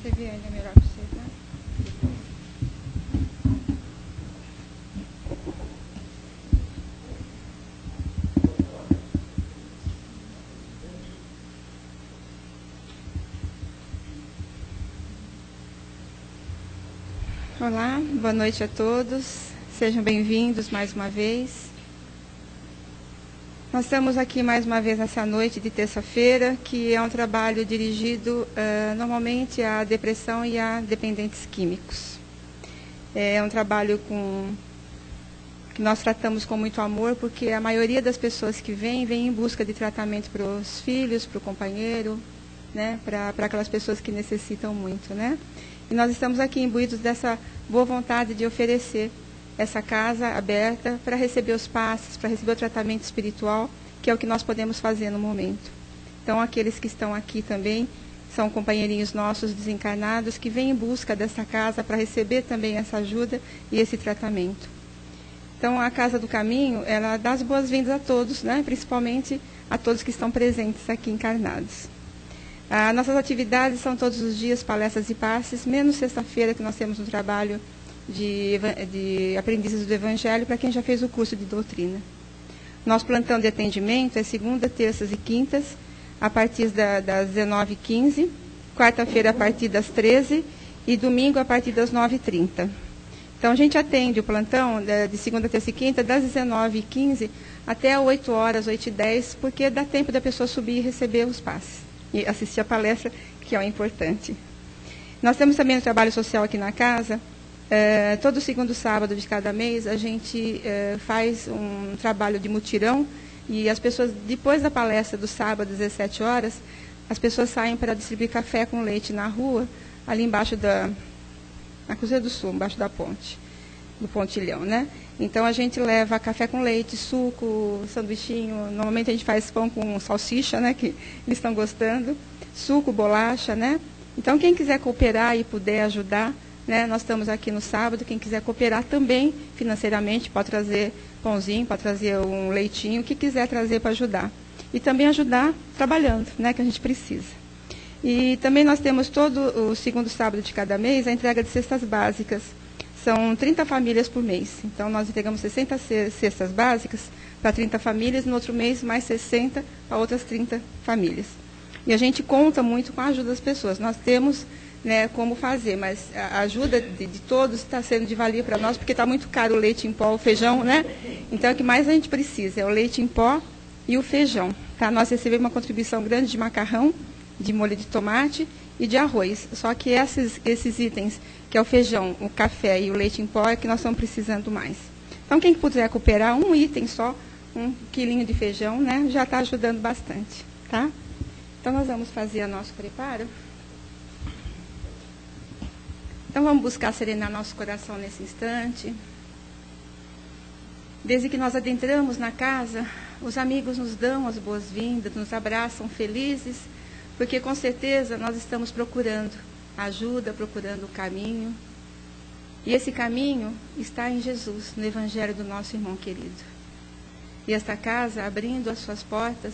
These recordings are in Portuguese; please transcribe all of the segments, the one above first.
Você vê ainda melhor para você, tá? Olá, boa noite a todos. Sejam bem-vindos mais uma vez. Nós estamos aqui mais uma vez nessa noite de terça-feira, que é um trabalho dirigido normalmente à depressão e a dependentes químicos. É um trabalho que nós tratamos com muito amor, porque a maioria das pessoas que vem em busca de tratamento para os filhos, para o companheiro, né, para aquelas pessoas que necessitam muito, né? E nós estamos aqui imbuídos dessa boa vontade de oferecer essa casa aberta para receber os passes, para receber o tratamento espiritual, que é o que nós podemos fazer no momento. Então, aqueles que estão aqui também são companheirinhos nossos desencarnados que vêm em busca dessa casa para receber também essa ajuda e esse tratamento. Então, a Casa do Caminho, ela dá as boas-vindas a todos, né? Principalmente a todos que estão presentes aqui encarnados. Nossas atividades são todos os dias palestras e passes, menos sexta-feira, que nós temos um trabalho de aprendizes do Evangelho para quem já fez o curso de doutrina. Nosso plantão de atendimento é segunda, terças e quintas, a partir das 19h15, quarta-feira a partir das 13h e domingo a partir das 9h30. Então, a gente atende o plantão de segunda, terça e quinta das 19h15 até às 8h, 8h10, porque dá tempo da pessoa subir e receber os passes e assistir a palestra, que é o importante. Nós temos também um trabalho social aqui na casa. Todo segundo sábado de cada mês, a gente faz um trabalho de mutirão e as pessoas, depois da palestra do sábado, às 17h, as pessoas saem para distribuir café com leite na rua, ali embaixo na Cruzeiro do Sul, embaixo da ponte, do pontilhão, né? Então, a gente leva café com leite, suco, sanduichinho. Normalmente, a gente faz pão com salsicha, né? Que eles estão gostando. Suco, bolacha, né? Então, quem quiser cooperar e puder ajudar, né? Nós estamos aqui no sábado. Quem quiser cooperar também financeiramente, pode trazer pãozinho, pode trazer um leitinho, o que quiser trazer para ajudar. E também ajudar trabalhando, né? Que a gente precisa. E também nós temos todo o segundo sábado de cada mês a entrega de cestas básicas. São 30 famílias por mês. Então, nós entregamos 60 cestas básicas para 30 famílias, no outro mês mais 60 para outras 30 famílias. E a gente conta muito com a ajuda das pessoas. Nós temos, né, como fazer, mas a ajuda de todos está sendo de valia para nós, porque está muito caro o leite em pó, o feijão, né? Então, o que mais a gente precisa é o leite em pó e o feijão. Tá? Nós recebemos uma contribuição grande de macarrão, de molho de tomate e de arroz. Só que esses itens, que é o feijão, o café e o leite em pó, é que nós estamos precisando mais. Então, quem puder cooperar, um item só, 1 quilinho de feijão, né, já está ajudando bastante. Tá? Então, nós vamos fazer o nosso preparo. Então, vamos buscar serenar nosso coração nesse instante. Desde que nós adentramos na casa, os amigos nos dão as boas-vindas, nos abraçam felizes, porque com certeza nós estamos procurando ajuda, procurando o caminho. E esse caminho está em Jesus, no Evangelho do nosso irmão querido. E esta casa, abrindo as suas portas,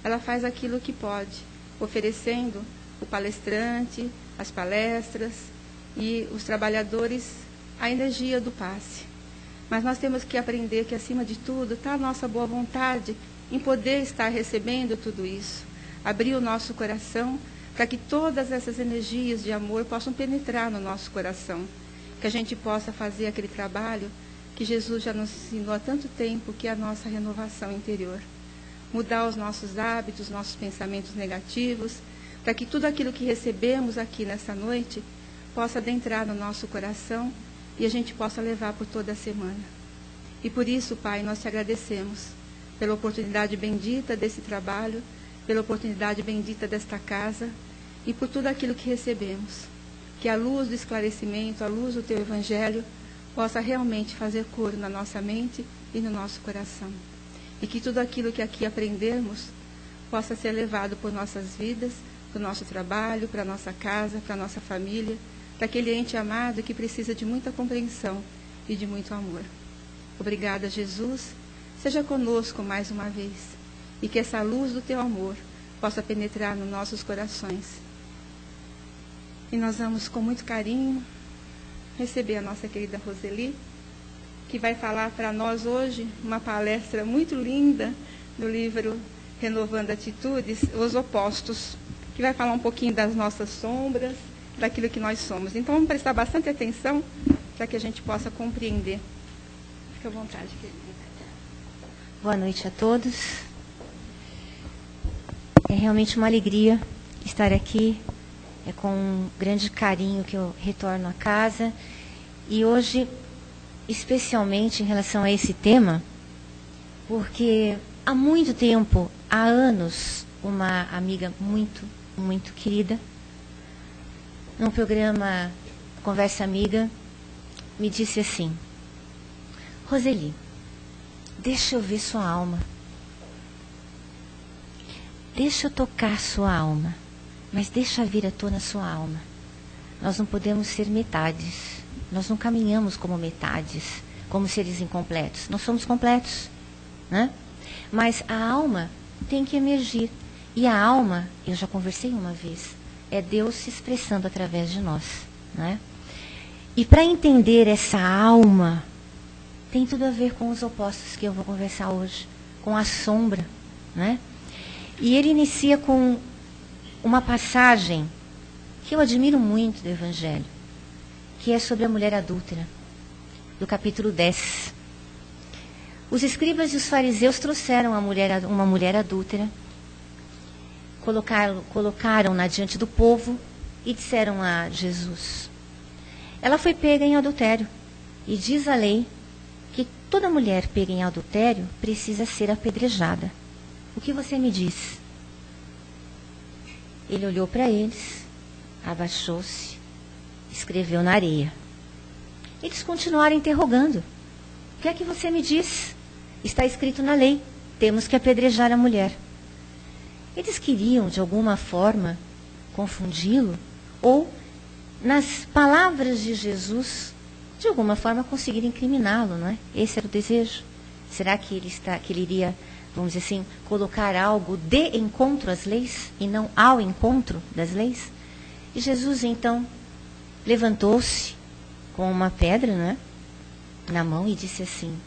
ela faz aquilo que pode, oferecendo o palestrante, as palestras e os trabalhadores a energia do passe. Mas nós temos que aprender que, acima de tudo, está a nossa boa vontade em poder estar recebendo tudo isso. Abrir o nosso coração para que todas essas energias de amor possam penetrar no nosso coração. Que a gente possa fazer aquele trabalho que Jesus já nos ensinou há tanto tempo, que é a nossa renovação interior. Mudar os nossos hábitos, nossos pensamentos negativos, para que tudo aquilo que recebemos aqui nessa noite possa adentrar no nosso coração e a gente possa levar por toda a semana. E por isso, Pai, nós te agradecemos pela oportunidade bendita desse trabalho, pela oportunidade bendita desta casa e por tudo aquilo que recebemos. Que a luz do esclarecimento, a luz do Teu Evangelho, possa realmente fazer coro na nossa mente e no nosso coração. E que tudo aquilo que aqui aprendermos possa ser levado por nossas vidas, para o nosso trabalho, para a nossa casa, para a nossa família, para aquele ente amado que precisa de muita compreensão e de muito amor. Obrigada, Jesus. Seja conosco mais uma vez. E que essa luz do Teu amor possa penetrar nos nossos corações. E nós vamos, com muito carinho, receber a nossa querida Roseli, que vai falar para nós hoje uma palestra muito linda do livro Renovando Atitudes, Os Opostos, que vai falar um pouquinho das nossas sombras, daquilo que nós somos. Então, vamos prestar bastante atenção para que a gente possa compreender. Fique à vontade, querida. Boa noite a todos. É realmente uma alegria estar aqui. É com um grande carinho que eu retorno à casa. E hoje, especialmente em relação a esse tema, porque há muito tempo, há anos, uma amiga muito querida, num programa Conversa Amiga, me disse assim: Roseli, deixa eu ver sua alma. Deixa eu tocar sua alma. Mas deixa vir à tona sua alma. Nós não podemos ser metades. Nós não caminhamos como metades, como seres incompletos. Nós somos completos, né? Mas a alma tem que emergir. E a alma, eu já conversei uma vez, é Deus se expressando através de nós, né? E para entender essa alma, tem tudo a ver com os opostos que eu vou conversar hoje, com a sombra, né? E ele inicia com uma passagem que eu admiro muito do Evangelho, que é sobre a mulher adúltera, do capítulo 10. Os escribas e os fariseus trouxeram uma mulher adúltera, colocaram-na diante do povo e disseram a Jesus: ela foi pega em adultério, e diz a lei que toda mulher pega em adultério precisa ser apedrejada. O que você me diz? Ele olhou para eles, abaixou-se, escreveu na areia. Eles continuaram interrogando. O que é que você me diz? Está escrito na lei, temos que apedrejar a mulher. Eles queriam, de alguma forma, confundi-lo, ou, nas palavras de Jesus, de alguma forma conseguir incriminá-lo, não é? Esse era o desejo. Será que ele iria, vamos dizer assim, colocar algo de encontro às leis e não ao encontro das leis? E Jesus, então, levantou-se com uma pedra, né, na mão e disse assim: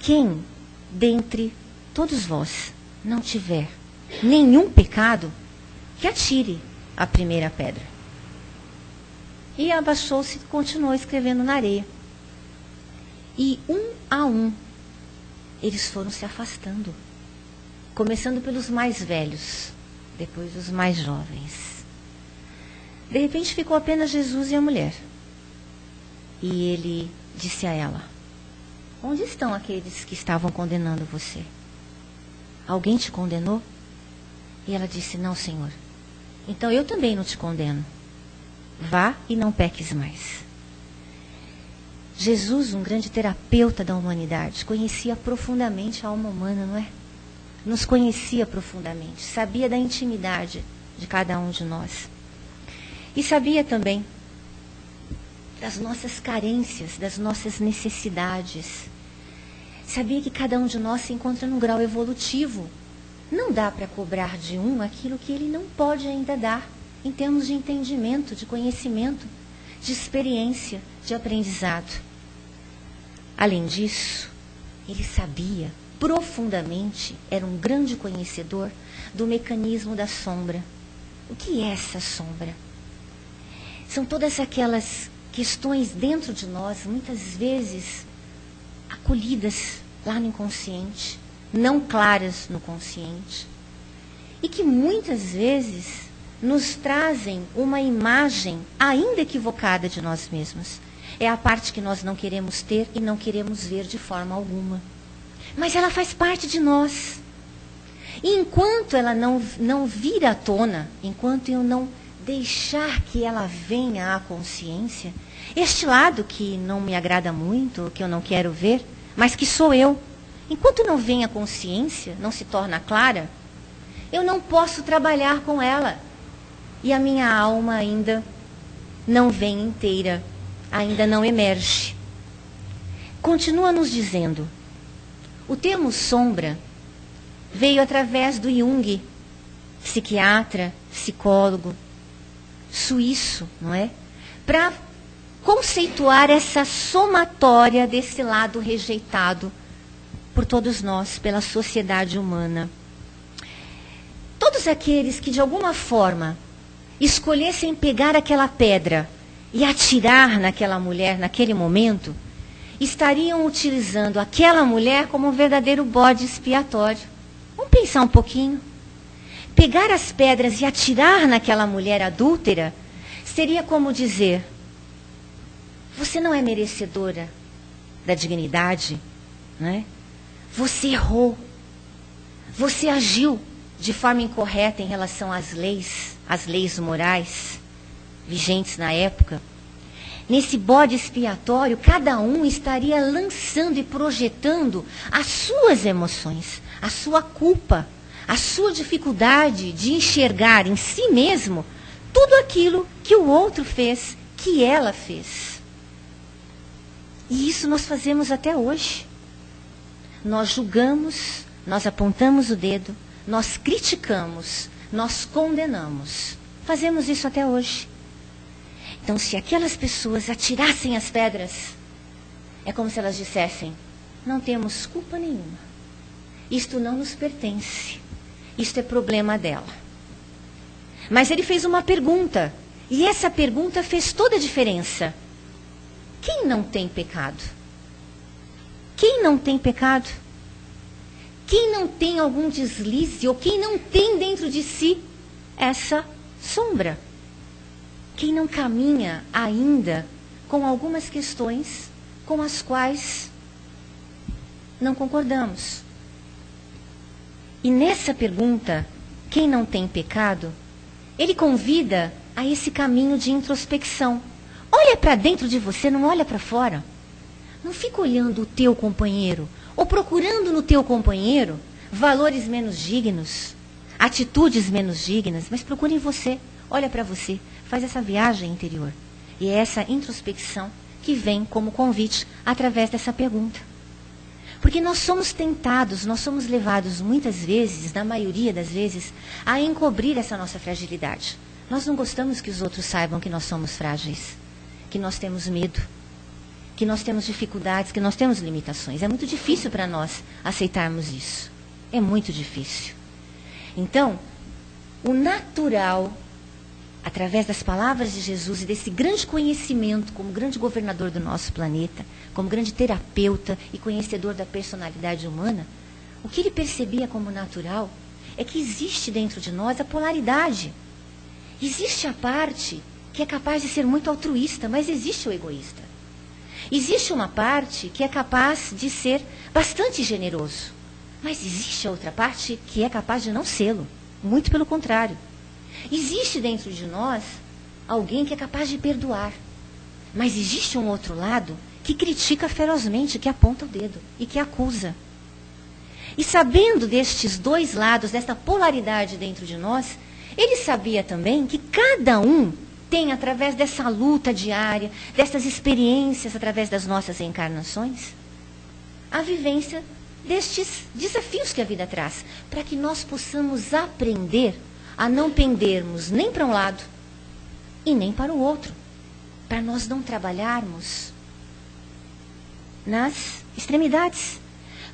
quem dentre todos vós não tiver nenhum pecado, que atire a primeira pedra. E abaixou-se e continuou escrevendo na areia. E um a um, eles foram se afastando, começando pelos mais velhos, depois os mais jovens. De repente ficou apenas Jesus e a mulher. E ele disse a ela: onde estão aqueles que estavam condenando você? Alguém te condenou? E ela disse: não, Senhor. Então eu também não te condeno. Vá e não peques mais. Jesus, um grande terapeuta da humanidade, conhecia profundamente a alma humana, não é? Nos conhecia profundamente, sabia da intimidade de cada um de nós. E sabia também das nossas carências, das nossas necessidades. Sabia que cada um de nós se encontra num grau evolutivo. Não dá para cobrar de um aquilo que ele não pode ainda dar, em termos de entendimento, de conhecimento, de experiência, de aprendizado. Além disso, ele sabia profundamente, era um grande conhecedor do mecanismo da sombra. O que é essa sombra? São todas aquelas questões dentro de nós, muitas vezes acolhidas lá no inconsciente, não claras no consciente, e que muitas vezes nos trazem uma imagem ainda equivocada de nós mesmos. É a parte que nós não queremos ter e não queremos ver de forma alguma. Mas ela faz parte de nós. E enquanto ela não vir à tona, enquanto eu não deixar que ela venha à consciência, este lado que não me agrada muito, que eu não quero ver, mas que sou eu, enquanto não vem à consciência, não se torna clara, eu não posso trabalhar com ela. E a minha alma ainda não vem inteira, ainda não emerge. Continua nos dizendo, o termo sombra veio através do Jung, psiquiatra, psicólogo. suíço, não é? Para conceituar essa somatória desse lado rejeitado por todos nós, pela sociedade humana. Todos aqueles que de alguma forma escolhessem pegar aquela pedra e atirar naquela mulher naquele momento, estariam utilizando aquela mulher como um verdadeiro bode expiatório. Vamos pensar um pouquinho. Pegar as pedras e atirar naquela mulher adúltera seria como dizer: você não é merecedora da dignidade, não é? Você errou. Você agiu de forma incorreta em relação às leis morais vigentes na época. Nesse bode expiatório, cada um estaria lançando e projetando as suas emoções, a sua culpa, a sua dificuldade de enxergar em si mesmo tudo aquilo que o outro fez, que ela fez. E isso nós fazemos até hoje. Nós julgamos, nós apontamos o dedo, nós criticamos, nós condenamos. Fazemos isso até hoje. Então, se aquelas pessoas atirassem as pedras, é como se elas dissessem: não temos culpa nenhuma. Isto não nos pertence. Isto é problema dela. Mas ele fez uma pergunta, e essa pergunta fez toda a diferença. Quem não tem pecado? Quem não tem pecado? Quem não tem algum deslize, ou quem não tem dentro de si essa sombra? Quem não caminha ainda com algumas questões com as quais não concordamos? E nessa pergunta, quem não tem pecado, ele convida a esse caminho de introspecção. Olha para dentro de você, não olha para fora. Não fica olhando o teu companheiro, ou procurando no teu companheiro valores menos dignos, atitudes menos dignas, mas procura em você, olha para você, faz essa viagem interior. E é essa introspecção que vem como convite através dessa pergunta. Porque nós somos tentados, nós somos levados muitas vezes, na maioria das vezes, a encobrir essa nossa fragilidade. Nós não gostamos que os outros saibam que nós somos frágeis, que nós temos medo, que nós temos dificuldades, que nós temos limitações. É muito difícil para nós aceitarmos isso. É muito difícil. Então, o natural, através das palavras de Jesus e desse grande conhecimento como grande governador do nosso planeta, como grande terapeuta e conhecedor da personalidade humana, o que ele percebia como natural é que existe dentro de nós a polaridade. Existe a parte que é capaz de ser muito altruísta, mas existe o egoísta. Existe uma parte que é capaz de ser bastante generoso, mas existe a outra parte que é capaz de não sê-lo, muito pelo contrário. Existe dentro de nós alguém que é capaz de perdoar, mas existe um outro lado que critica ferozmente, que aponta o dedo e que acusa. E sabendo destes dois lados, desta polaridade dentro de nós, ele sabia também que cada um tem, através dessa luta diária, dessas experiências, através das nossas encarnações, a vivência destes desafios que a vida traz, para que nós possamos aprender a não pendermos nem para um lado e nem para o outro, para nós não trabalharmos nas extremidades,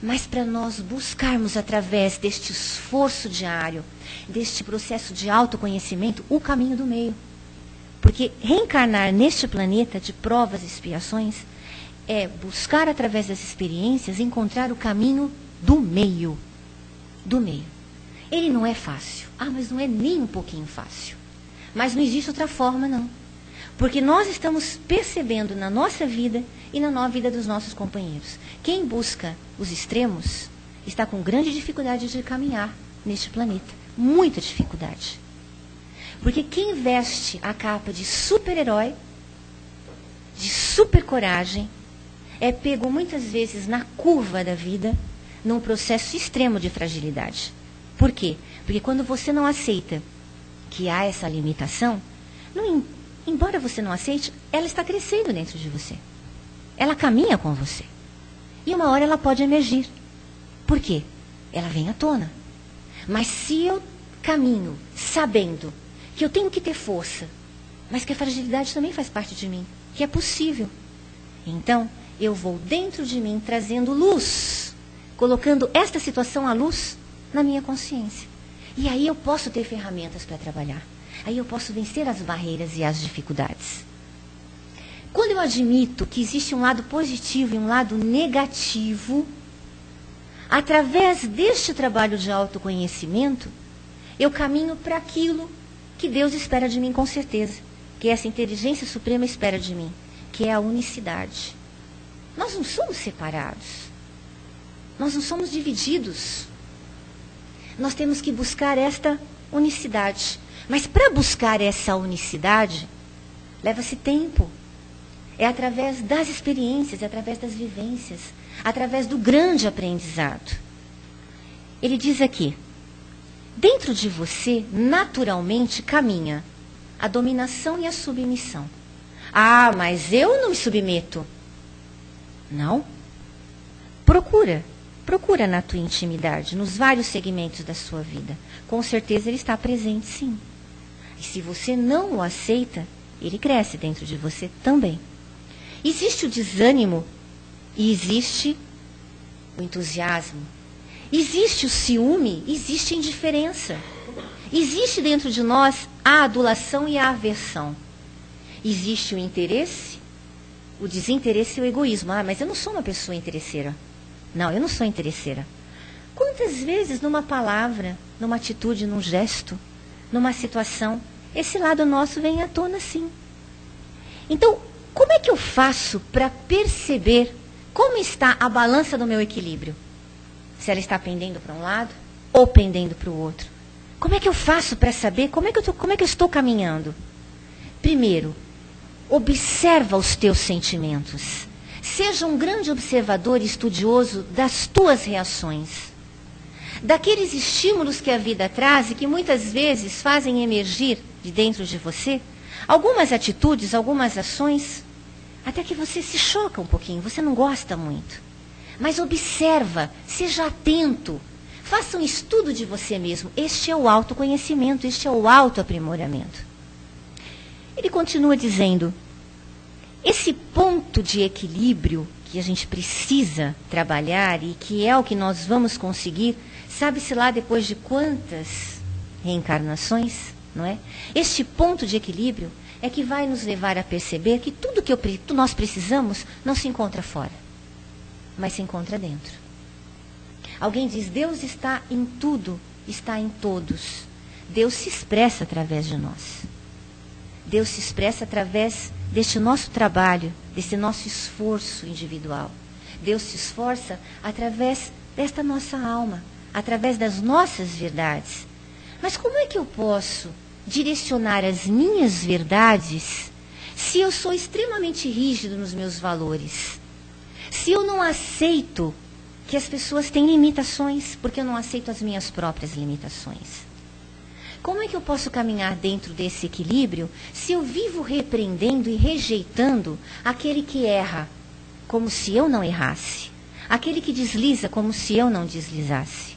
mas para nós buscarmos, através deste esforço diário, deste processo de autoconhecimento, o caminho do meio. Porque reencarnar neste planeta de provas e expiações é buscar, através das experiências, encontrar o caminho do meio. Do meio. Ele não é fácil. Mas não é nem um pouquinho fácil. Mas não existe outra forma, não. Porque nós estamos percebendo na nossa vida e na vida dos nossos companheiros. Quem busca os extremos está com grande dificuldade de caminhar neste planeta. Muita dificuldade. Porque quem veste a capa de super-herói, de super-coragem, é pego muitas vezes na curva da vida, num processo extremo de fragilidade. Por quê? Porque quando você não aceita que há essa limitação, embora você não aceite, ela está crescendo dentro de você. Ela caminha com você. E uma hora ela pode emergir. Por quê? Ela vem à tona. Mas se eu caminho sabendo que eu tenho que ter força mas que a fragilidade também faz parte de mim, que é possível. Então, eu vou dentro de mim trazendo luz, colocando esta situação à luz na minha consciência. E aí eu posso ter ferramentas para trabalhar. Aí eu posso vencer as barreiras e as dificuldades. Quando eu admito que existe um lado positivo e um lado negativo, através deste trabalho de autoconhecimento, eu caminho para aquilo que Deus espera de mim com certeza, que essa inteligência suprema espera de mim, que é a unicidade. Nós não somos separados. Nós não somos divididos. Nós temos que buscar esta unicidade. Mas para buscar essa unicidade, leva-se tempo. É através das experiências, é através das vivências, através do grande aprendizado. Ele diz aqui, dentro de você, naturalmente, caminha a dominação e a submissão. Ah, mas eu não me submeto. Não. Procura na tua intimidade, nos vários segmentos da sua vida. Com certeza ele está presente, sim. E se você não o aceita, ele cresce dentro de você também. Existe o desânimo e existe o entusiasmo. Existe o ciúme, existe a indiferença. Existe dentro de nós a adulação e a aversão. Existe o interesse, o desinteresse e o egoísmo. Ah, mas eu não sou uma pessoa interesseira. Não, eu não sou interesseira. Quantas vezes numa palavra, numa atitude, num gesto, numa situação, esse lado nosso vem à tona, sim. Então, como é que eu faço para perceber como está a balança do meu equilíbrio? Se ela está pendendo para um lado ou pendendo para o outro? Como é que eu faço para saber como é que eu estou caminhando? Primeiro, observa os teus sentimentos. Seja um grande observador e estudioso das tuas reações. Daqueles estímulos que a vida traz e que muitas vezes fazem emergir de dentro de você algumas atitudes, algumas ações, até que você se choca um pouquinho, você não gosta muito. Mas observa, seja atento, faça um estudo de você mesmo. Este é o autoconhecimento, este é o autoaprimoramento. Ele continua dizendo, esse ponto de equilíbrio que a gente precisa trabalhar e que é o que nós vamos conseguir, sabe-se lá depois de quantas reencarnações, não é? Este ponto de equilíbrio é que vai nos levar a perceber que tudo que nós precisamos não se encontra fora, mas se encontra dentro. Alguém diz, Deus está em tudo, está em todos. Deus se expressa através de nós. Deus se expressa através deste nosso trabalho, desse nosso esforço individual. Deus se esforça através desta nossa alma, através das nossas verdades. Mas como é que eu posso direcionar as minhas verdades se eu sou extremamente rígido nos meus valores? Se eu não aceito que as pessoas têm limitações, porque eu não aceito as minhas próprias limitações? Como é que eu posso caminhar dentro desse equilíbrio se eu vivo repreendendo e rejeitando aquele que erra, como se eu não errasse? Aquele que desliza, como se eu não deslizasse?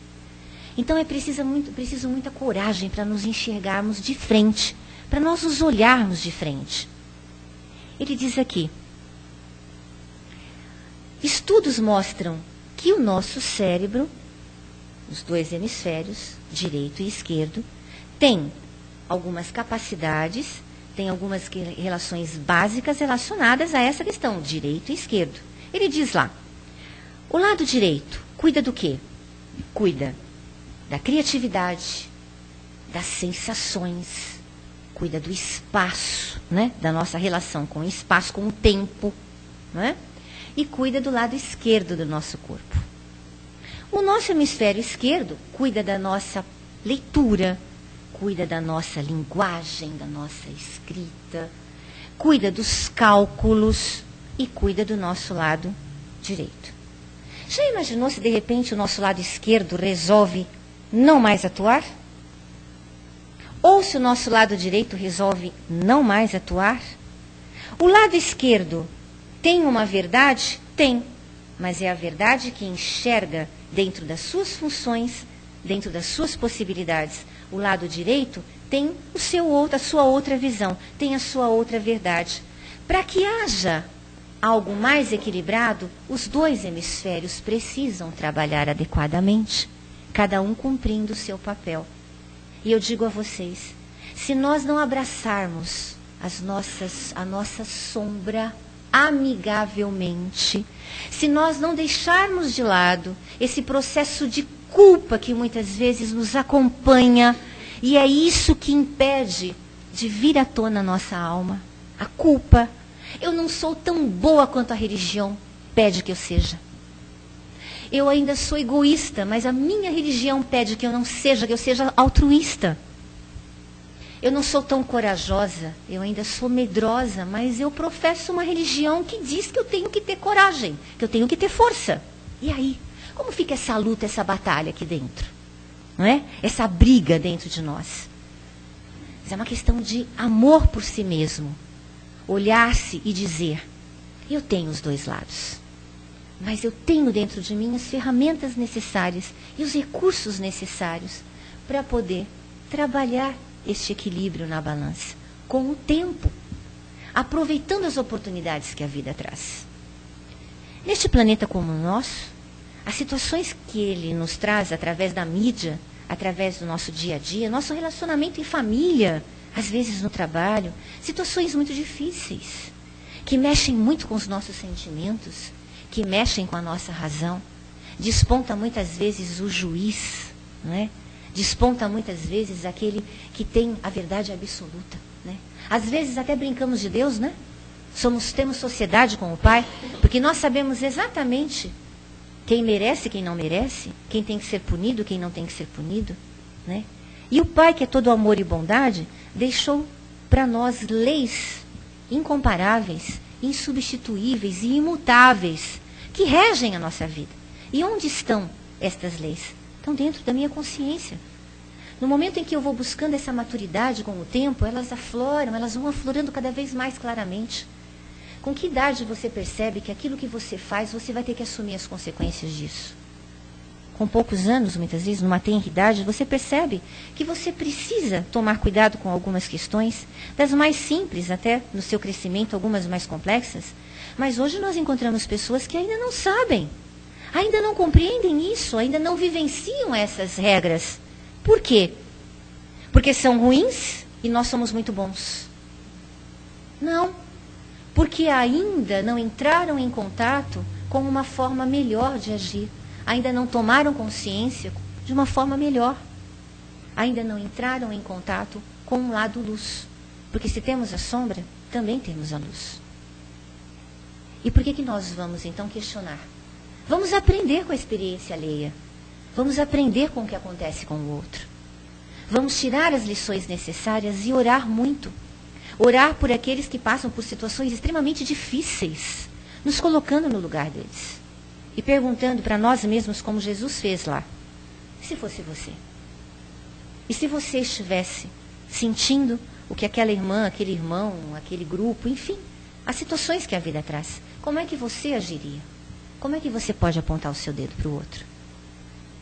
Então é preciso muita coragem para nos enxergarmos de frente, para nós nos olharmos de frente. Ele diz aqui, estudos mostram que o nosso cérebro, os dois hemisférios, direito e esquerdo, tem algumas capacidades, tem algumas relações básicas relacionadas a essa questão, direito e esquerdo. Ele diz lá, o lado direito cuida do quê? Cuida da criatividade, das sensações, cuida do espaço, né? Da nossa relação com o espaço, com o tempo, né? E cuida do lado esquerdo do nosso corpo. O nosso hemisfério esquerdo cuida da nossa leitura, cuida da nossa linguagem, da nossa escrita, cuida dos cálculos e cuida do nosso lado direito. Já imaginou se de repente o nosso lado esquerdo resolve não mais atuar? Ou se o nosso lado direito resolve não mais atuar? O lado esquerdo tem uma verdade? Tem, mas é a verdade que enxerga dentro das suas funções, dentro das suas possibilidades. O lado direito tem a sua outra visão, tem a sua outra verdade. Para que haja algo mais equilibrado, os dois hemisférios precisam trabalhar adequadamente, cada um cumprindo o seu papel. E eu digo a vocês, se nós não abraçarmos a nossa sombra amigavelmente, se nós não deixarmos de lado esse processo de culpa que muitas vezes nos acompanha, e é isso que impede de vir à tona a nossa alma, a culpa. Eu não sou tão boa quanto a religião pede que eu seja. Eu ainda sou egoísta, mas a minha religião pede que eu seja altruísta. Eu não sou tão corajosa, eu ainda sou medrosa, mas eu professo uma religião que diz que eu tenho que ter coragem, que eu tenho que ter força. E aí? Como fica essa luta, essa batalha aqui dentro? Não é? Essa briga dentro de nós. Mas é uma questão de amor por si mesmo. Olhar-se e dizer, eu tenho os dois lados. Mas eu tenho dentro de mim as ferramentas necessárias e os recursos necessários para poder trabalhar este equilíbrio na balança, com o tempo, aproveitando as oportunidades que a vida traz. Neste planeta como o nosso, as situações que ele nos traz através da mídia, através do nosso dia a dia, nosso relacionamento em família, às vezes no trabalho, situações muito difíceis, que mexem muito com os nossos sentimentos, que mexem com a nossa razão, desponta muitas vezes o juiz, não é? Desponta muitas vezes aquele que tem a verdade absoluta, né? Às vezes até brincamos de Deus, né? Temos sociedade com o Pai, porque nós sabemos exatamente quem merece, quem não merece, quem tem que ser punido, quem não tem que ser punido, né? E o Pai, que é todo amor e bondade, deixou para nós leis incomparáveis, insubstituíveis e imutáveis, que regem a nossa vida. E onde estão estas leis? Estão dentro da minha consciência. No momento em que eu vou buscando essa maturidade com o tempo, elas afloram, elas vão aflorando cada vez mais claramente. Com que idade você percebe que aquilo que você faz, você vai ter que assumir as consequências disso? Com poucos anos, muitas vezes, numa tenra idade, você percebe que você precisa tomar cuidado com algumas questões, das mais simples até no seu crescimento, algumas mais complexas. Mas hoje nós encontramos pessoas que ainda não sabem, ainda não compreendem isso, ainda não vivenciam essas regras. Por quê? Porque são ruins e nós somos muito bons? Não. Porque ainda não entraram em contato com uma forma melhor de agir. Ainda não tomaram consciência de uma forma melhor. Ainda não entraram em contato com um lado luz. Porque se temos a sombra, também temos a luz. E por que nós vamos então questionar? Vamos aprender com a experiência alheia. Vamos aprender com o que acontece com o outro. Vamos tirar as lições necessárias e orar muito. Orar por aqueles que passam por situações extremamente difíceis, nos colocando no lugar deles. E perguntando para nós mesmos como Jesus fez lá. E se fosse você? E se você estivesse sentindo o que aquela irmã, aquele irmão, aquele grupo, enfim, as situações que a vida traz, como é que você agiria? Como é que você pode apontar o seu dedo para o outro?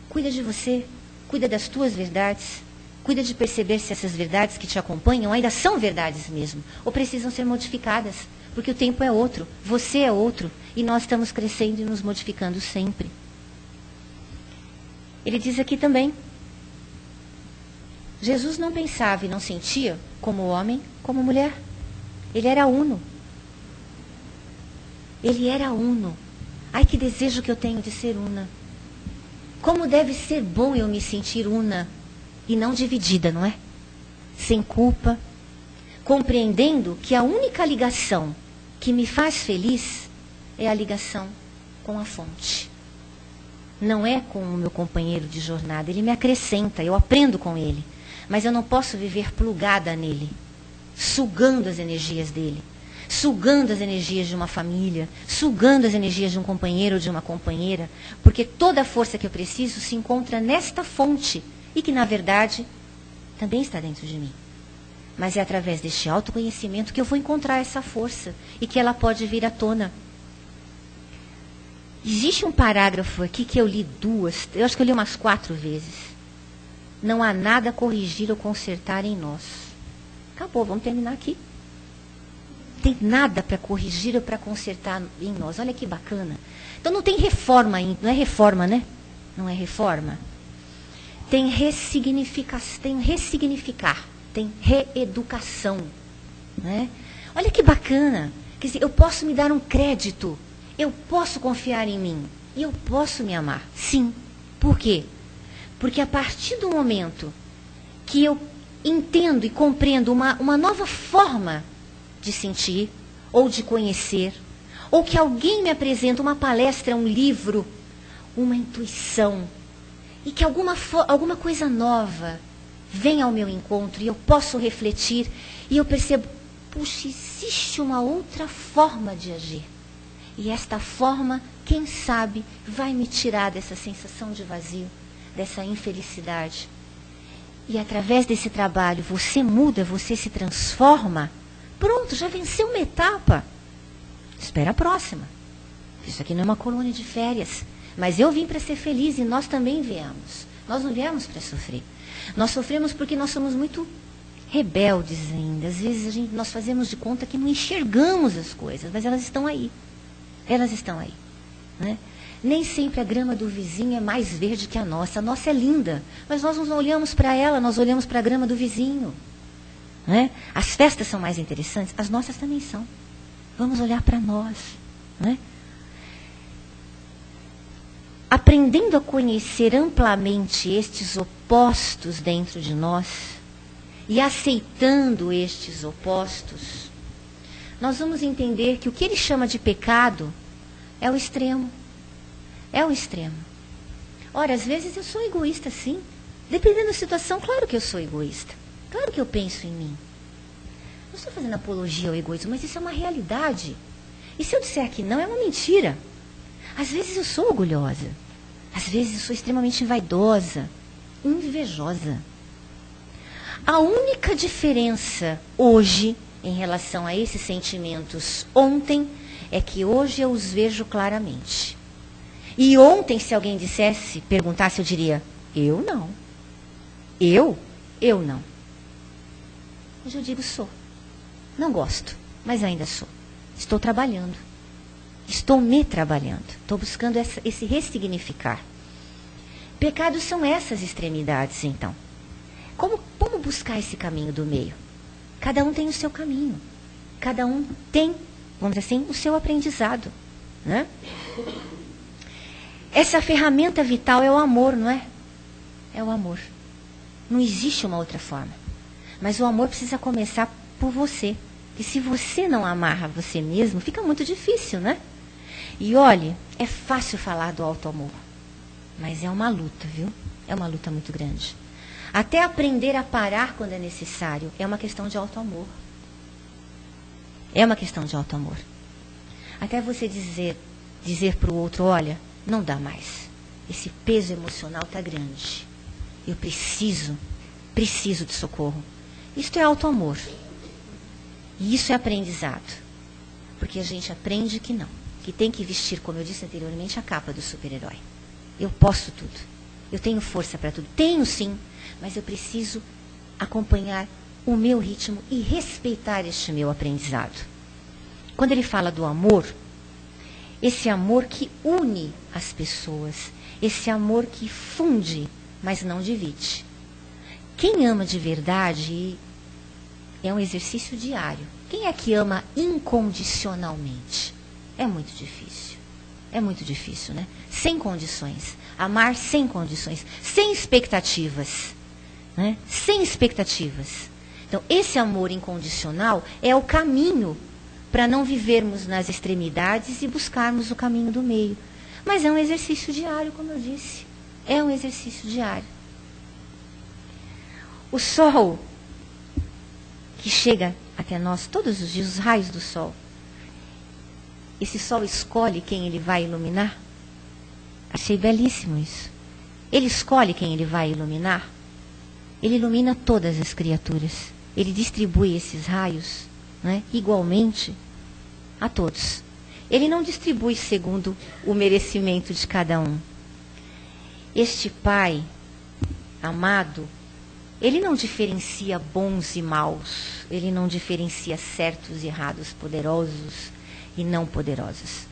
Cuida de você, cuida das tuas verdades, cuida de perceber se essas verdades que te acompanham ainda são verdades mesmo, ou precisam ser modificadas, porque o tempo é outro, você é outro, e nós estamos crescendo e nos modificando sempre. Ele diz aqui também, Jesus não pensava e não sentia como homem, como mulher. Ele era uno. Ele era uno. Ai, que desejo que eu tenho de ser una. Como deve ser bom eu me sentir una e não dividida, não é? Sem culpa, compreendendo que a única ligação que me faz feliz é a ligação com a fonte. Não é com o meu companheiro de jornada, ele me acrescenta, eu aprendo com ele, mas eu não posso viver plugada nele, sugando as energias dele, sugando as energias de uma família, sugando as energias de um companheiro ou de uma companheira, porque toda a força que eu preciso se encontra nesta fonte e que, na verdade, também está dentro de mim. Mas é através deste autoconhecimento que eu vou encontrar essa força e que ela pode vir à tona. Existe um parágrafo aqui que eu li eu acho que eu li umas 4 vezes. não há nada a corrigir ou consertar em nós. Acabou, vamos terminar aqui. Tem nada para corrigir ou para consertar em nós. Olha que bacana. Então não tem reforma ainda, não é reforma, né? Não é reforma. Tem ressignificar, tem reeducação, né? Olha que bacana. Quer dizer, eu posso me dar um crédito, eu posso confiar em mim e eu posso me amar. Sim. Por quê? Porque a partir do momento que eu entendo e compreendo uma nova forma de sentir, ou de conhecer, ou que alguém me apresenta uma palestra, um livro, uma intuição, e que alguma coisa nova vem ao meu encontro e eu posso refletir e eu percebo, puxa, existe uma outra forma de agir. E esta forma, quem sabe, vai me tirar dessa sensação de vazio, dessa infelicidade. E através desse trabalho você muda, você se transforma. Pronto, já venceu uma etapa. Espera a próxima. Isso aqui não é uma colônia de férias. Mas eu vim para ser feliz e nós também viemos. Nós não viemos para sofrer. Nós sofremos porque nós somos muito rebeldes ainda. Às vezes nós fazemos de conta que não enxergamos as coisas, mas elas estão aí. Elas estão aí. Né? Nem sempre a grama do vizinho é mais verde que a nossa. A nossa é linda, mas nós não olhamos para ela, nós olhamos para a grama do vizinho. Né? As festas são mais interessantes, as nossas também são. Vamos olhar para nós. Né? Aprendendo a conhecer amplamente estes opostos dentro de nós e aceitando estes opostos, nós vamos entender que o que ele chama de pecado é o extremo. É o extremo. Ora, às vezes eu sou egoísta, sim. Dependendo da situação, claro que eu sou egoísta. Claro que eu penso em mim. Não estou fazendo apologia ao egoísmo, mas isso é uma realidade. E se eu disser que não, é uma mentira. Às vezes eu sou orgulhosa. Às vezes eu sou extremamente vaidosa, invejosa. A única diferença hoje, em relação a esses sentimentos ontem, é que hoje eu os vejo claramente. E ontem, se alguém dissesse, perguntasse, eu diria, eu não. Eu não. Hoje eu digo, sou. Não gosto, mas ainda sou. Estou trabalhando. Estou me trabalhando. Estou buscando esse ressignificar. Pecados são essas extremidades, então. Como buscar esse caminho do meio? Cada um tem o seu caminho. Cada um tem, vamos dizer assim, o seu aprendizado. Né? Essa ferramenta vital é o amor, não é? É o amor. Não existe uma outra forma. Mas o amor precisa começar por você. E se você não amar você mesmo, fica muito difícil, né? E olhe, é fácil falar do auto-amor. Mas é uma luta, viu? É uma luta muito grande. Até aprender a parar quando é necessário, é uma questão de auto-amor. É uma questão de auto-amor. Até você dizer para o outro, olha, não dá mais. Esse peso emocional está grande. Eu preciso de socorro. Isto é auto-amor. E isso é aprendizado. Porque a gente aprende que não. Que tem que vestir, como eu disse anteriormente, a capa do super-herói. Eu posso tudo. Eu tenho força para tudo. Tenho sim, mas eu preciso acompanhar o meu ritmo e respeitar este meu aprendizado. Quando ele fala do amor, esse amor que une as pessoas, esse amor que funde, mas não divide. Quem ama de verdade é um exercício diário. Quem é que ama incondicionalmente? É muito difícil. É muito difícil, né? Sem condições. Amar sem condições. Sem expectativas. Né? Sem expectativas. Então, esse amor incondicional é o caminho para não vivermos nas extremidades e buscarmos o caminho do meio. Mas é um exercício diário, como eu disse. É um exercício diário. O sol que chega até nós todos os dias, os raios do sol, esse sol escolhe quem ele vai iluminar? Achei belíssimo isso. Ele escolhe quem ele vai iluminar? Ele ilumina todas as criaturas. Ele distribui esses raios, né, igualmente a todos. Ele não distribui segundo o merecimento de cada um. Este Pai amado, ele não diferencia bons e maus, ele não diferencia certos e errados, poderosos e não poderosos.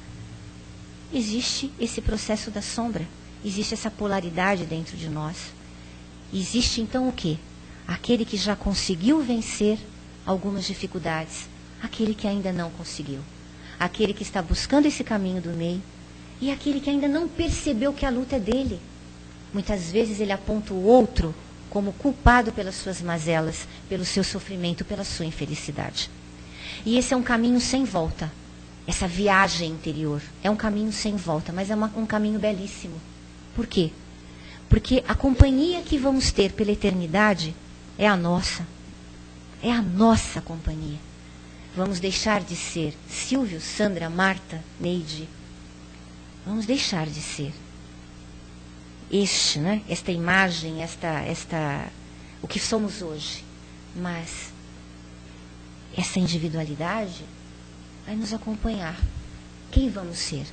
Existe esse processo da sombra, existe essa polaridade dentro de nós. Existe então o quê? Aquele que já conseguiu vencer algumas dificuldades, aquele que ainda não conseguiu, aquele que está buscando esse caminho do meio e aquele que ainda não percebeu que a luta é dele. Muitas vezes ele aponta o outro como culpado pelas suas mazelas, pelo seu sofrimento, pela sua infelicidade. E esse é um caminho sem volta. Essa viagem interior é um caminho sem volta, mas é um caminho belíssimo. Por quê? Porque a companhia que vamos ter pela eternidade é a nossa. É a nossa companhia. Vamos deixar de ser Silvio, Sandra, Marta, Neide. Vamos deixar de ser esta imagem, o que somos hoje. Mas essa individualidade vai nos acompanhar. Quem vamos ser?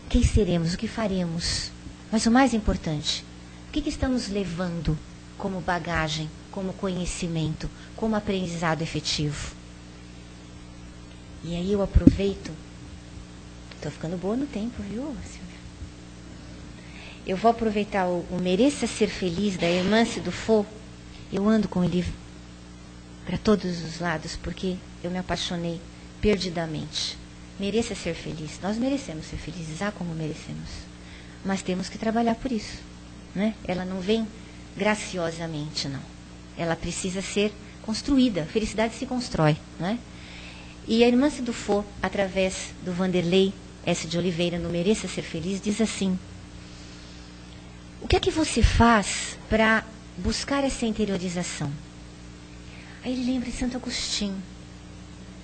Quem seremos? O que faremos? Mas o mais importante, o que estamos levando como bagagem, como conhecimento, como aprendizado efetivo? E aí eu aproveito. Estou ficando boa no tempo, viu, Silvia? Eu vou aproveitar o Mereça Ser Feliz, da Hermance do Faux. Eu ando com ele para todos os lados, porque eu me apaixonei perdidamente. Mereça ser feliz. Nós merecemos ser felizes, como merecemos. Mas temos que trabalhar por isso, né? Ela não vem graciosamente, não. Ela precisa ser construída. A felicidade se constrói, né? E a Hermance do Faux, através do Vanderlei S. de Oliveira, no Mereça Ser Feliz, diz assim: o que é que você faz para buscar essa interiorização? Aí ele lembra de Santo Agostinho.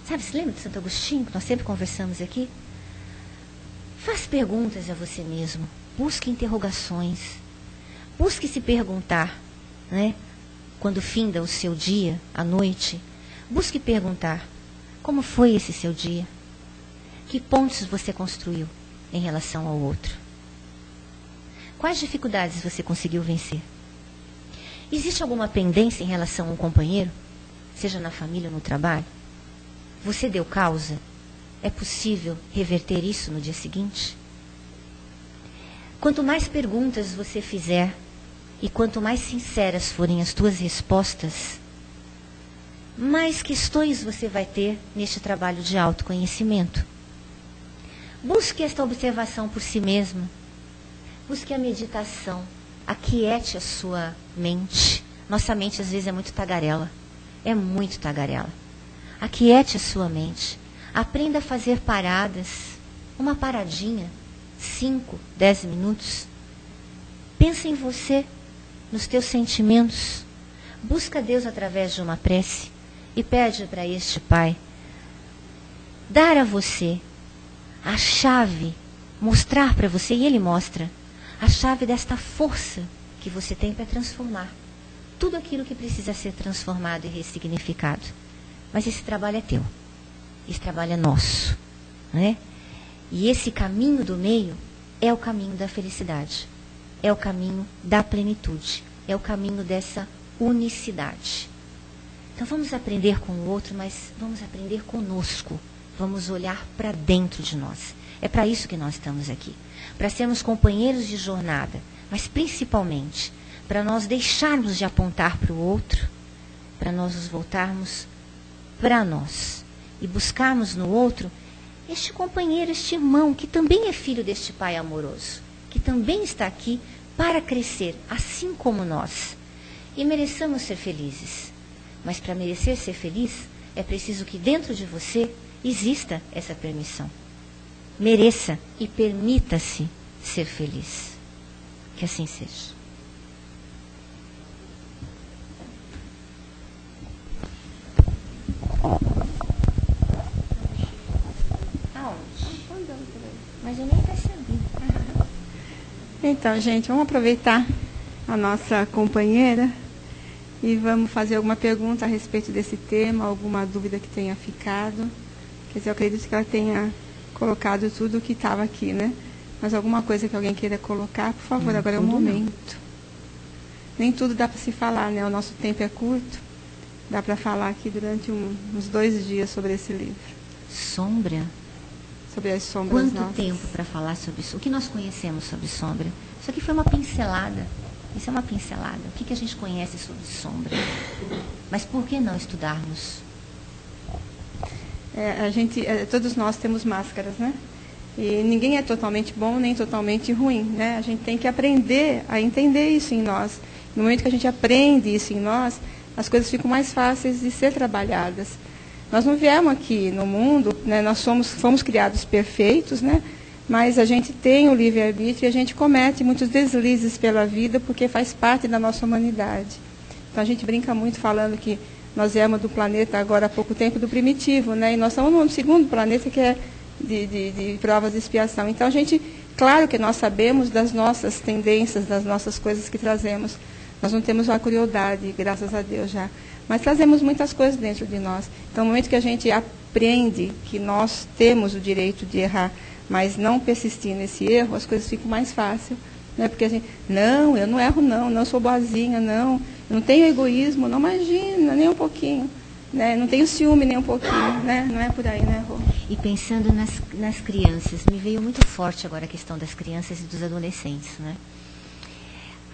Sabe, se lembra de Santo Agostinho, que nós sempre conversamos aqui? Faz perguntas a você mesmo. Busque interrogações. Busque se perguntar, né? Quando finda o seu dia, à noite, busque perguntar: como foi esse seu dia? Que pontos você construiu em relação ao outro? Quais dificuldades você conseguiu vencer? Existe alguma pendência em relação a um companheiro? Seja na família ou no trabalho? Você deu causa? É possível reverter isso no dia seguinte? Quanto mais perguntas você fizer e quanto mais sinceras forem as tuas respostas, mais questões você vai ter neste trabalho de autoconhecimento. Busque esta observação por si mesmo. Busque a meditação. Aquiete a sua mente. Nossa mente às vezes é muito tagarela. É muito tagarela. Aquiete a sua mente. Aprenda a fazer paradas. Uma paradinha. 5, 10 minutos. Pensa em você, nos teus sentimentos. Busca Deus através de uma prece e pede para este Pai dar a você a chave, mostrar para você, e Ele mostra, a chave desta força que você tem para transformar tudo aquilo que precisa ser transformado e ressignificado. Mas esse trabalho é teu. Esse trabalho é nosso, né? E esse caminho do meio é o caminho da felicidade. É o caminho da plenitude. É o caminho dessa unicidade. Então vamos aprender com o outro, mas vamos aprender conosco. Vamos olhar para dentro de nós. É para isso que nós estamos aqui. Para sermos companheiros de jornada, mas principalmente para nós deixarmos de apontar para o outro, para nós nos voltarmos para nós e buscarmos no outro este companheiro, este irmão, que também é filho deste Pai amoroso, que também está aqui para crescer, assim como nós. E mereçamos ser felizes. Mas para merecer ser feliz, é preciso que dentro de você exista essa permissão. Mereça e permita-se ser feliz. Que assim seja. Mas eu nem percebi. Então, gente, vamos aproveitar a nossa companheira e vamos fazer alguma pergunta a respeito desse tema, alguma dúvida que tenha ficado. Quer dizer, eu acredito que ela tenha colocado tudo o que estava aqui, né? Mas alguma coisa que alguém queira colocar, por favor, agora é o momento. nem tudo dá para se falar, né? O nosso tempo é curto. Dá para falar aqui durante uns 2 dias sobre esse livro. Sombra? Sobre as sombras. Quanto tempo para falar sobre isso? O que nós conhecemos sobre sombra? Isso aqui foi uma pincelada. Isso é uma pincelada. O que a gente conhece sobre sombra? Mas por que não estudarmos? Todos nós temos máscaras, né? E ninguém é totalmente bom nem totalmente ruim, né? A gente tem que aprender a entender isso em nós. No momento que a gente aprende isso em nós, as coisas ficam mais fáceis de ser trabalhadas. Nós não viemos aqui no mundo, né? Nós fomos criados perfeitos, né? Mas a gente tem o livre-arbítrio e a gente comete muitos deslizes pela vida porque faz parte da nossa humanidade. Então a gente brinca muito falando que nós viemos do planeta agora há pouco tempo do primitivo, né? E nós estamos no segundo planeta que é de provas de expiação. Então claro que nós sabemos das nossas tendências, das nossas coisas que trazemos. Nós não temos uma crueldade, graças a Deus já. Mas trazemos muitas coisas dentro de nós. Então, no momento que a gente aprende que nós temos o direito de errar, mas não persistir nesse erro, as coisas ficam mais fáceis. Né? Porque a gente, não, eu não erro não sou boazinha, não tenho egoísmo, não imagina, nem um pouquinho. Né? Não tenho ciúme nem um pouquinho. Né? Não é por aí, né, Rô? E pensando nas crianças, me veio muito forte agora a questão das crianças e dos adolescentes, né?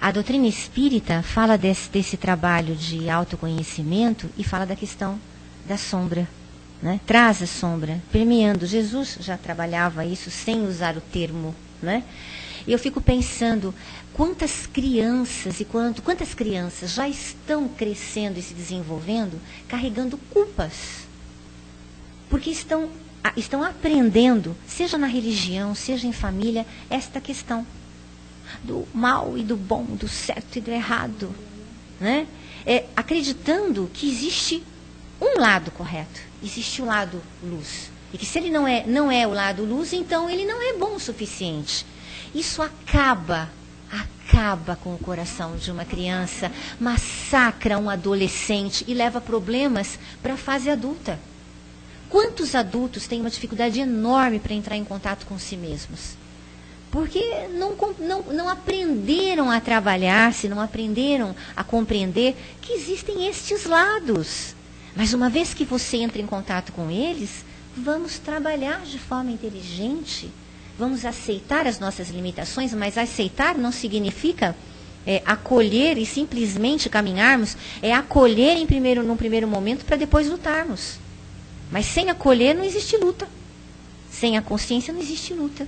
A doutrina espírita fala desse trabalho de autoconhecimento e fala da questão da sombra, né? Traz a sombra, permeando. Jesus já trabalhava isso sem usar o termo, né? E eu fico pensando, quantas crianças já estão crescendo e se desenvolvendo carregando culpas? Porque estão aprendendo, seja na religião, seja em família, esta questão do mal e do bom, do certo e do errado, né? Acreditando que existe um lado correto, existe o lado luz, e que se ele não é o lado luz, então ele não é bom o suficiente. Isso acaba com o coração de uma criança, massacra um adolescente e leva problemas para a fase adulta. Quantos adultos têm uma dificuldade enorme para entrar em contato com si mesmos? Porque não aprenderam a trabalhar-se, não aprenderam a compreender que existem estes lados. Mas uma vez que você entra em contato com eles, vamos trabalhar de forma inteligente, vamos aceitar as nossas limitações, mas aceitar não significa acolher e simplesmente caminharmos, é acolher num primeiro momento para depois lutarmos. Mas sem acolher não existe luta. Sem a consciência não existe luta.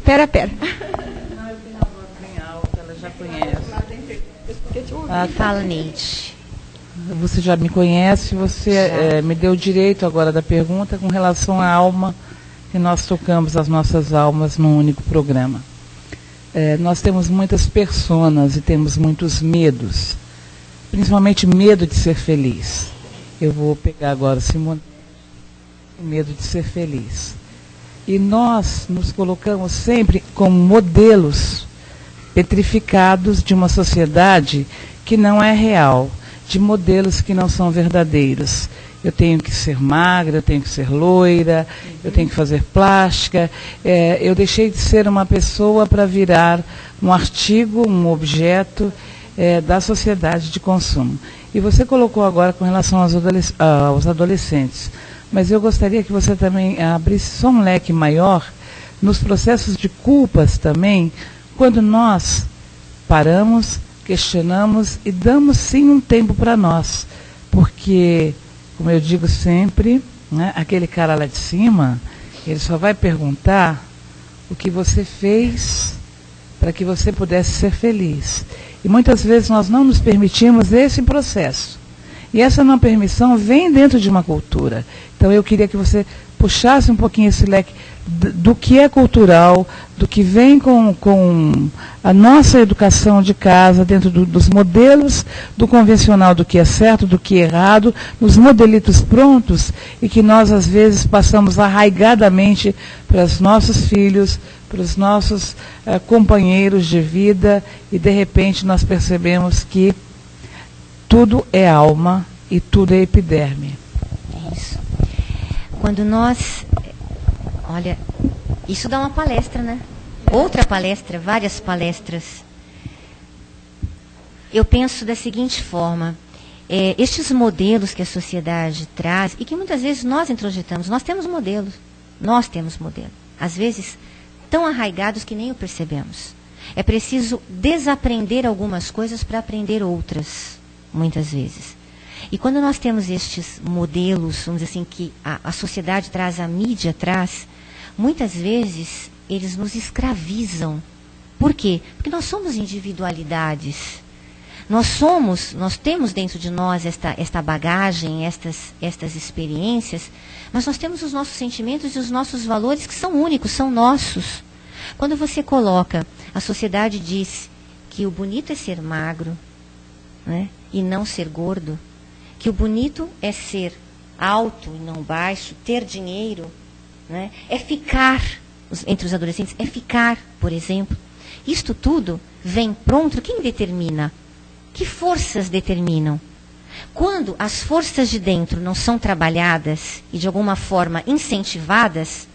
Pera. Não, eu tenho a voz bem alta, ela já conhece. Fala, Neide. Você já me conhece, você me deu o direito agora da pergunta com relação à alma, que nós tocamos as nossas almas num único programa. Nós temos muitas personas e temos muitos medos, principalmente medo de ser feliz. Eu vou pegar agora Simone, medo de ser feliz. E nós nos colocamos sempre como modelos petrificados de uma sociedade que não é real, de modelos que não são verdadeiros. Eu tenho que ser magra, eu tenho que ser loira, eu tenho que fazer plástica. Eu deixei de ser uma pessoa para virar um artigo, um objeto da sociedade de consumo. E você colocou agora com relação aos adolescentes. Mas eu gostaria que você também abrisse só um leque maior nos processos de culpas também, quando nós paramos, questionamos e damos sim um tempo para nós. Porque, como eu digo sempre, né, aquele cara lá de cima, ele só vai perguntar o que você fez para que você pudesse ser feliz. E muitas vezes nós não nos permitimos esse processo. E essa não permissão vem dentro de uma cultura. Então eu queria que você puxasse um pouquinho esse leque do que é cultural, do que vem com a nossa educação de casa, dentro dos modelos do convencional, do que é certo, do que é errado, nos modelitos prontos, e que nós às vezes passamos arraigadamente para os nossos filhos, para os nossos companheiros de vida, e de repente nós percebemos que tudo é alma e tudo é epiderme. É isso. Quando nós... Olha, isso dá uma palestra, né? outra palestra, várias palestras, eu penso da seguinte forma: estes modelos que a sociedade traz, e que muitas vezes nós introjetamos, nós temos modelos, às vezes tão arraigados que nem o percebemos. É preciso desaprender algumas coisas para aprender outras, muitas vezes. E quando nós temos estes modelos, vamos dizer assim, que a sociedade traz, a mídia traz, muitas vezes eles nos escravizam. Por quê? Porque nós somos individualidades. Nós temos dentro de nós esta bagagem, estas experiências, mas nós temos os nossos sentimentos e os nossos valores que são únicos, são nossos. Quando você coloca, a sociedade diz que o bonito é ser magro, né, e não ser gordo, que o bonito é ser alto e não baixo, ter dinheiro, né, é ficar, entre os adolescentes, é ficar, por exemplo. Isto tudo vem pronto, quem determina? Que forças determinam? Quando as forças de dentro não são trabalhadas e de alguma forma incentivadas,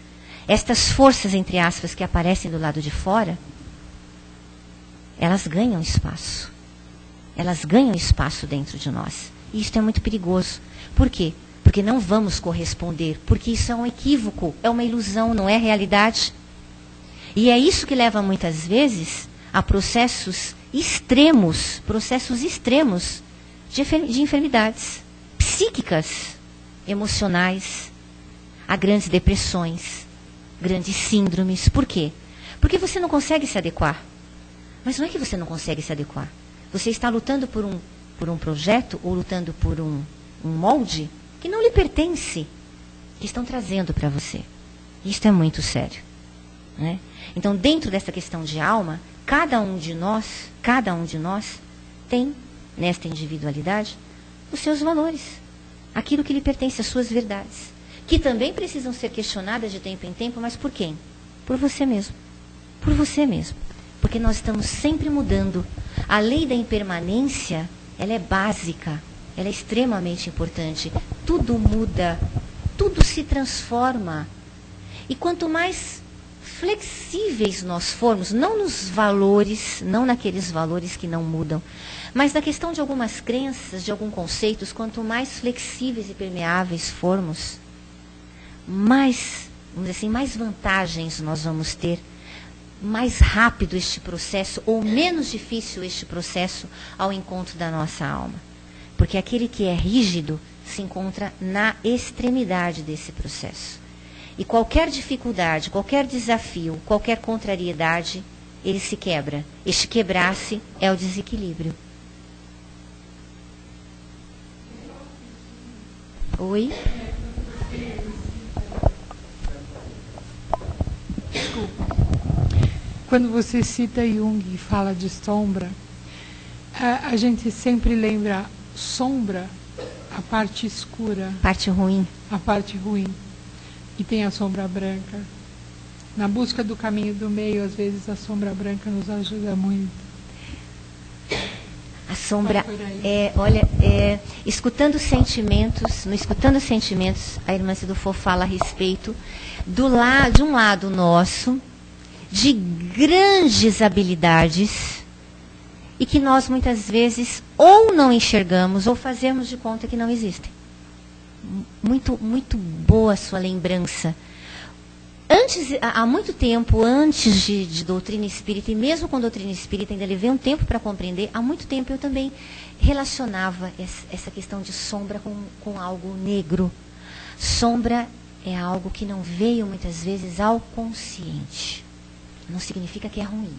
estas forças, entre aspas, que aparecem do lado de fora, elas ganham espaço. Elas ganham espaço dentro de nós. E isso é muito perigoso. Por quê? Porque não vamos corresponder. Porque isso é um equívoco, é uma ilusão, não é realidade. E é isso que leva muitas vezes a processos extremos de enfermidades psíquicas, emocionais, a grandes depressões, grandes síndromes. Por quê? Porque você não consegue se adequar. Mas não é que você não consegue se adequar. Você está lutando por um projeto ou lutando por um molde que não lhe pertence, que estão trazendo para você. Isso é muito sério, né? Então, dentro dessa questão de alma, cada um de nós tem, nesta individualidade, os seus valores, aquilo que lhe pertence, as suas verdades, que também precisam ser questionadas de tempo em tempo, mas por quem? Por você mesmo. Por você mesmo. Porque nós estamos sempre mudando. A lei da impermanência, ela é básica, ela é extremamente importante. Tudo muda, tudo se transforma. E quanto mais flexíveis nós formos, não nos valores, não naqueles valores que não mudam, mas na questão de algumas crenças, de alguns conceitos, quanto mais flexíveis e permeáveis formos, mais, vamos dizer assim, mais vantagens nós vamos ter, mais rápido este processo, ou menos difícil este processo ao encontro da nossa alma. Porque aquele que é rígido se encontra na extremidade desse processo. E qualquer dificuldade, qualquer desafio, qualquer contrariedade, ele se quebra. Este quebrar-se é o desequilíbrio. Oi? Desculpa. Quando você cita Jung e fala de sombra, a gente sempre lembra sombra, a parte escura. Parte ruim. A parte ruim. E tem a sombra branca. Na busca do caminho do meio, às vezes a sombra branca nos ajuda muito. A sombra escutando sentimentos, no Escutando Sentimentos, a irmã Cidufo fala a respeito de um lado nosso, de grandes habilidades, e que nós muitas vezes ou não enxergamos ou fazemos de conta que não existem. Muito, muito boa a sua lembrança. Há muito tempo, antes de doutrina espírita, e mesmo com doutrina espírita ainda levei um tempo para compreender, há muito tempo eu também relacionava essa questão de sombra com algo negro. Sombra é algo que não veio muitas vezes ao consciente. Não significa que é ruim,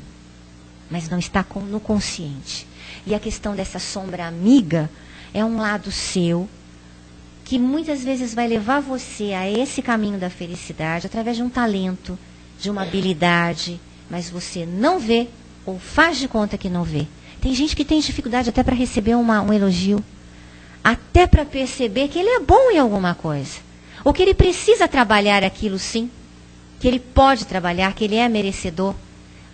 mas não está no consciente. E a questão dessa sombra amiga é um lado seu, que muitas vezes vai levar você a esse caminho da felicidade através de um talento, de uma habilidade, mas você não vê ou faz de conta que não vê. Tem gente que tem dificuldade até para receber um elogio, até para perceber que ele é bom em alguma coisa, ou que ele precisa trabalhar aquilo sim, que ele pode trabalhar, que ele é merecedor.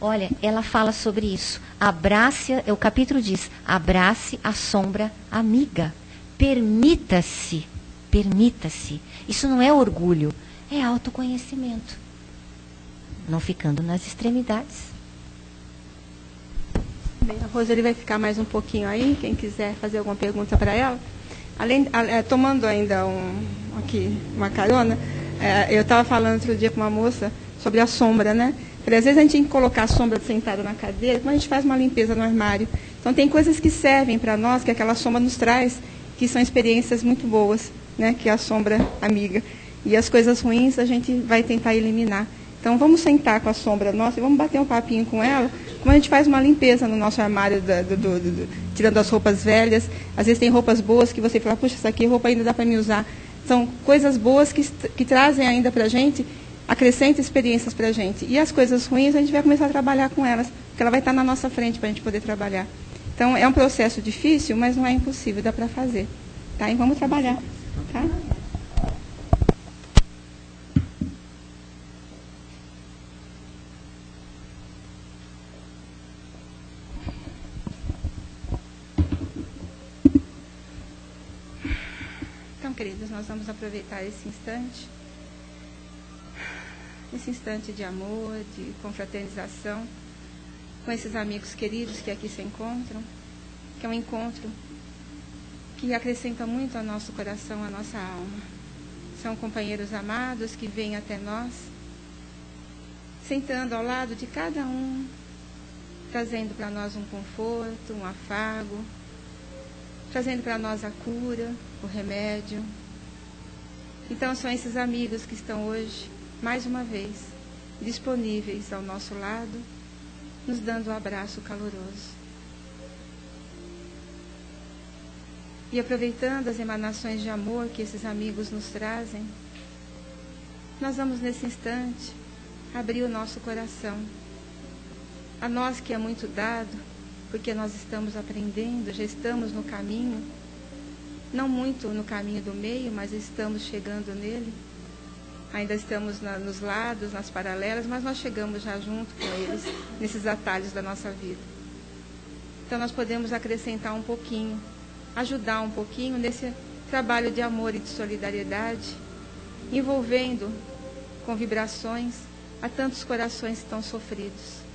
Olha, ela fala sobre isso. Abrace, o capítulo diz, abrace a sombra amiga. Permita-se. Permita-se. Isso não é orgulho, é autoconhecimento. não ficando nas extremidades. Bem, a Roseli vai ficar mais um pouquinho aí, quem quiser fazer alguma pergunta para ela. Tomando ainda uma carona, eu estava falando outro dia com uma moça sobre a sombra, né? Falei, às vezes a gente tem que colocar a sombra sentada na cadeira, como a gente faz uma limpeza no armário. Então tem coisas que servem para nós, que aquela sombra nos traz, que são experiências muito boas, né? Que é a sombra amiga. E as coisas ruins a gente vai tentar eliminar. Então vamos sentar com a sombra nossa e vamos bater um papinho com ela, como a gente faz uma limpeza no nosso armário, tirando as roupas velhas. Às vezes tem roupas boas que você fala, puxa, essa aqui roupa ainda dá para me usar. São coisas boas que trazem ainda para a gente, acrescentam experiências para a gente. E as coisas ruins a gente vai começar a trabalhar com elas, porque ela vai estar na nossa frente para a gente poder trabalhar. Então é um processo difícil, mas não é impossível, dá para fazer. Tá? E vamos trabalhar. Tá? Então, queridos, nós vamos aproveitar esse instante de amor, de confraternização, com esses amigos queridos que aqui se encontram, que é um encontro que acrescenta muito ao nosso coração, à nossa alma. São companheiros amados que vêm até nós, sentando ao lado de cada um, trazendo para nós um conforto, um afago, trazendo para nós a cura, o remédio. Então são esses amigos que estão hoje, mais uma vez, disponíveis ao nosso lado, nos dando um abraço caloroso. E aproveitando as emanações de amor que esses amigos nos trazem, nós vamos nesse instante abrir o nosso coração. A nós que é muito dado, porque nós estamos aprendendo, já estamos no caminho, não muito no caminho do meio, mas estamos chegando nele. Ainda estamos nos lados, nas paralelas, mas nós chegamos já junto com eles, nesses atalhos da nossa vida. Então nós podemos acrescentar um pouquinho, ajudar um pouquinho nesse trabalho de amor e de solidariedade, envolvendo com vibrações a tantos corações que estão sofridos.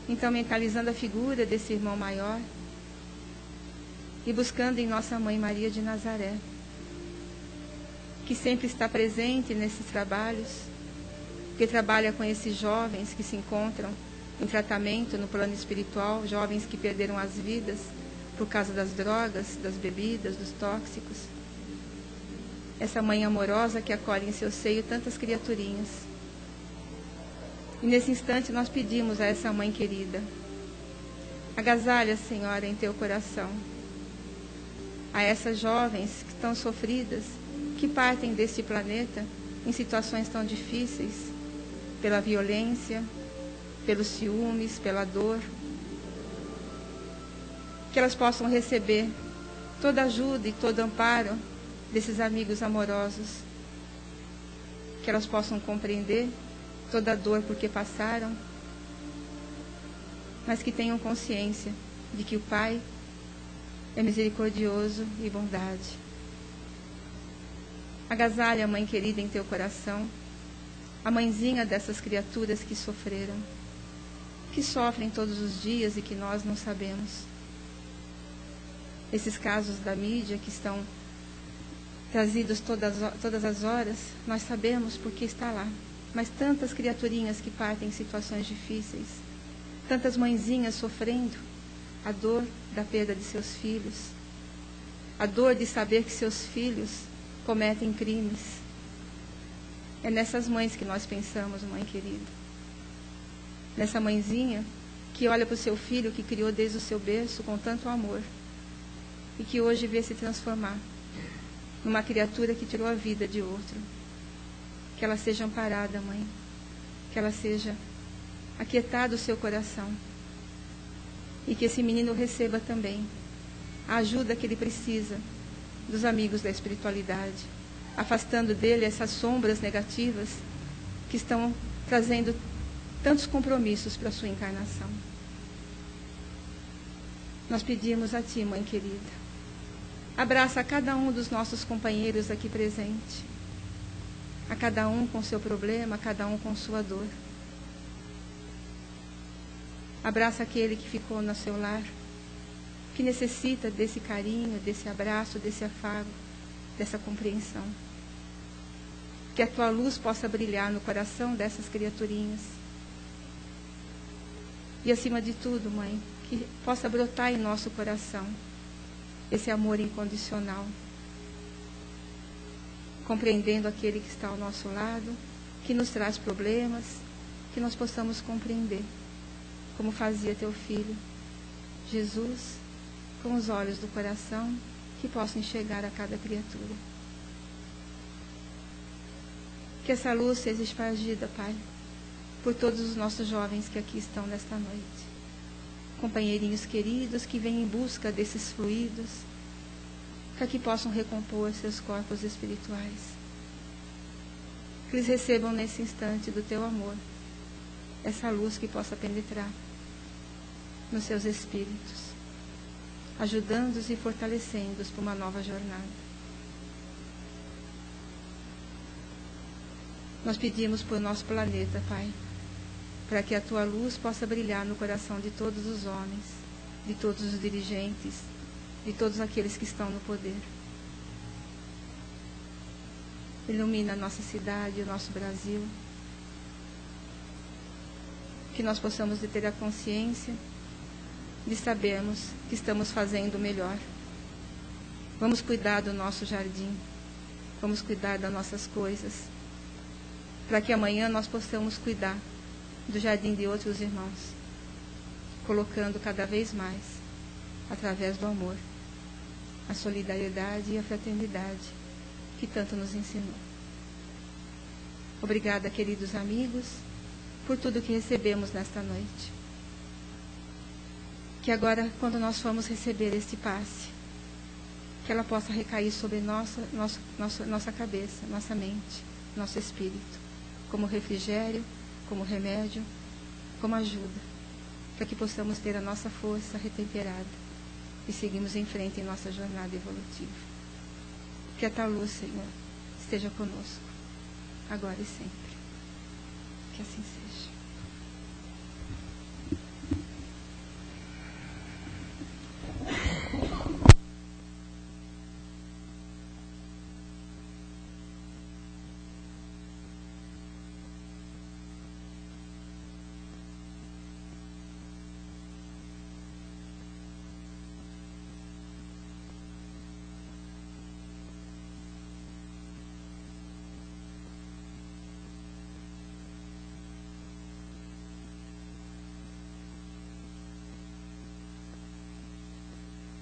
Então, mentalizando a figura desse irmão maior e buscando em nossa Mãe Maria de Nazaré, que sempre está presente nesses trabalhos, que trabalha com esses jovens que se encontram em tratamento no plano espiritual, jovens que perderam as vidas por causa das drogas, das bebidas, dos tóxicos. Essa mãe amorosa que acolhe em seu seio tantas criaturinhas. E nesse instante nós pedimos a essa mãe querida, agasalha, Senhora, em teu coração, a essas jovens que estão sofridas, que partem deste planeta em situações tão difíceis, pela violência, pelos ciúmes, pela dor, que elas possam receber toda ajuda e todo amparo desses amigos amorosos, que elas possam compreender toda a dor por que passaram, mas que tenham consciência de que o Pai é misericordioso e bondade. Agasalha, Mãe querida, em teu coração, a mãezinha dessas criaturas que sofreram, que sofrem todos os dias e que nós não sabemos. Esses casos da mídia que estão trazidos todas as horas, nós sabemos porque está lá. Mas tantas criaturinhas que partem em situações difíceis, tantas mãezinhas sofrendo a dor da perda de seus filhos, a dor de saber que seus filhos cometem crimes. É nessas mães que nós pensamos, Mãe querida. Nessa mãezinha que olha para o seu filho que criou desde o seu berço com tanto amor e que hoje vê se transformar numa criatura que tirou a vida de outro. Que ela seja amparada, Mãe. Que ela seja aquietada o seu coração. E que esse menino receba também a ajuda que ele precisa dos amigos da espiritualidade, afastando dele essas sombras negativas que estão trazendo tantos compromissos para a sua encarnação. Nós pedimos a Ti, Mãe querida, abraça cada um dos nossos companheiros aqui presente. a cada um com seu problema, a cada um com sua dor. Abraça aquele que ficou no seu lar, que necessita desse carinho, desse abraço, desse afago, dessa compreensão. Que a tua luz possa brilhar no coração dessas criaturinhas. E acima de tudo, Mãe, que possa brotar em nosso coração esse amor incondicional, compreendendo aquele que está ao nosso lado, que nos traz problemas, que nós possamos compreender, como fazia teu filho, Jesus, com os olhos do coração, que possam enxergar a cada criatura. Que essa luz seja espargida, Pai, por todos os nossos jovens que aqui estão nesta noite. Companheirinhos queridos que vêm em busca desses fluidos, para que possam recompor seus corpos espirituais. Que eles recebam nesse instante do teu amor, essa luz que possa penetrar nos seus espíritos, ajudando-os e fortalecendo-os para uma nova jornada. Nós pedimos por nosso planeta, Pai, para que a tua luz possa brilhar no coração de todos os homens, de todos os dirigentes, de todos aqueles que estão no poder. Ilumina a nossa cidade, o nosso Brasil. Que nós possamos ter a consciência de sabermos que estamos fazendo o melhor. Vamos cuidar do nosso jardim, vamos cuidar das nossas coisas, para que amanhã nós possamos cuidar do jardim de outros irmãos, colocando cada vez mais, através do amor, a solidariedade e a fraternidade que tanto nos ensinou. Obrigada, queridos amigos, por tudo que recebemos nesta noite. Que agora, quando nós formos receber este passe, que ela possa recair sobre nossa cabeça, nossa mente, nosso espírito, como refrigério, como remédio, como ajuda, para que possamos ter a nossa força retemperada e seguirmos em frente em nossa jornada evolutiva. Que a tal luz, Senhor, esteja conosco, agora e sempre. Que assim seja.